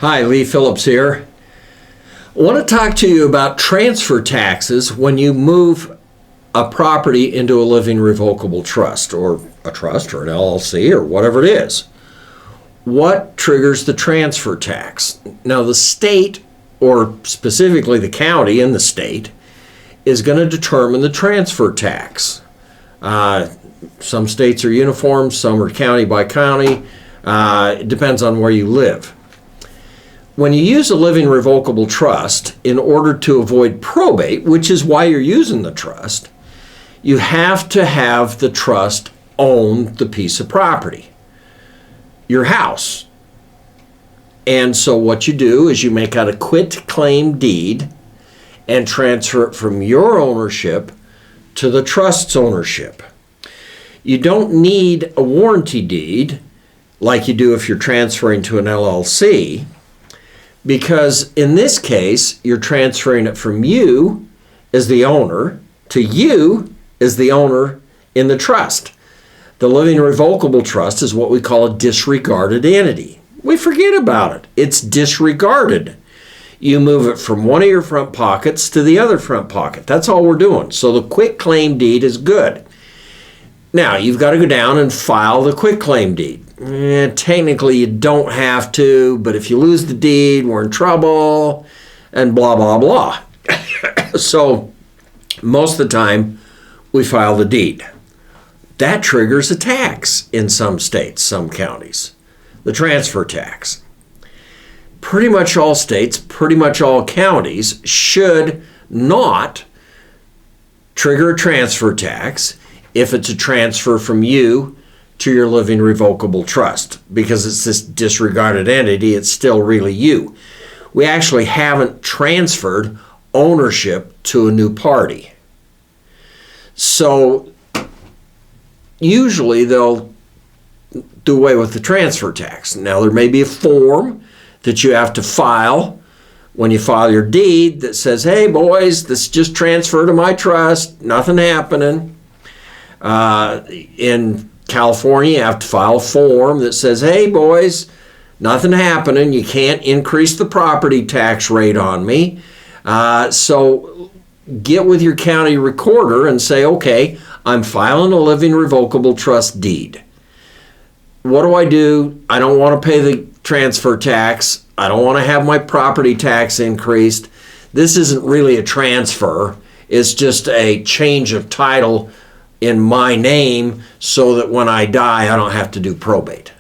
Hi, Lee Phillips here. I want to talk to you about transfer taxes when you move a property into a living revocable trust or an LLC or whatever it is. What triggers the transfer tax? Now, the state, or specifically the county in the state, is going to determine the transfer tax. Some states are uniform, some are county by county. It depends on where you live. When you use a living revocable trust, in order to avoid probate, which is why you're using the trust, you have to have the trust own the piece of property, your house. And so what you do is you make out a quit-claim deed and transfer it from your ownership to the trust's ownership. You don't need a warranty deed like you do if you're transferring to an LLC, because in this case, you're transferring it from you as the owner to you as the owner in the trust. The living revocable trust is what we call a disregarded entity. We forget about it. It's disregarded. You move it from one of your front pockets to the other front pocket. That's all we're doing. So the quitclaim deed is good. Now, you've got to go down and file the quitclaim deed. Technically, you don't have to, but if you lose the deed, we're in trouble, and blah, blah, blah. So most of the time, we file the deed. That triggers a tax in some states, some counties, the transfer tax. Pretty much all states, pretty much all counties should not trigger a transfer tax if it's a transfer from you to your living revocable trust, because it's this disregarded entity. It's still really you. We actually haven't transferred ownership to a new party. So usually they'll do away with the transfer tax. Now, there may be a form that you have to file when you file your deed that says, hey boys, this just transferred to my trust, nothing happening. In California, you have to file a form that says, hey boys, nothing happening. You can't increase the property tax rate on me. So get with your county recorder and say, okay, I'm filing a living revocable trust deed. What do? I don't want to pay the transfer tax. I don't want to have my property tax increased. This isn't really a transfer. It's just a change of title in my name so that when I die, I don't have to do probate.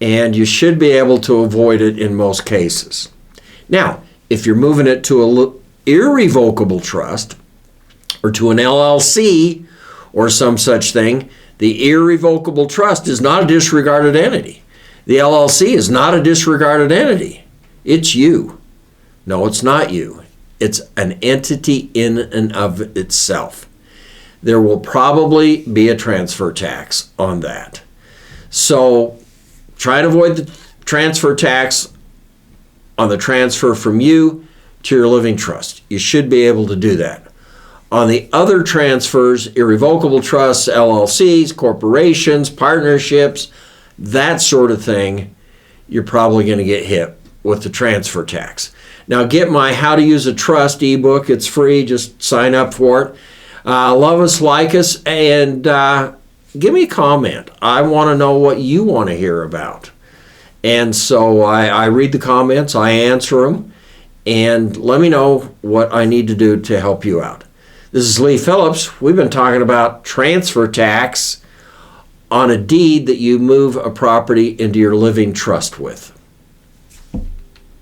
And you should be able to avoid it in most cases. Now, if you're moving it to an irrevocable trust or to an LLC or some such thing, the irrevocable trust is not a disregarded entity. The LLC is not a disregarded entity. It's you. No, it's not you. It's an entity in and of itself. There will probably be a transfer tax on that. So try to avoid the transfer tax on the transfer from you to your living trust. You should be able to do that. On the other transfers, irrevocable trusts, LLCs, corporations, partnerships, that sort of thing, you're probably going to get hit with the transfer tax. Now, get my How to Use a Trust ebook. It's free. Just sign up for it. Love us, like us, and give me a comment. I want to know what you want to hear about. And so I read the comments, I answer them, and let me know what I need to do to help you out. This is Lee Phillips. We've been talking about transfer tax on a deed that you move a property into your living trust with.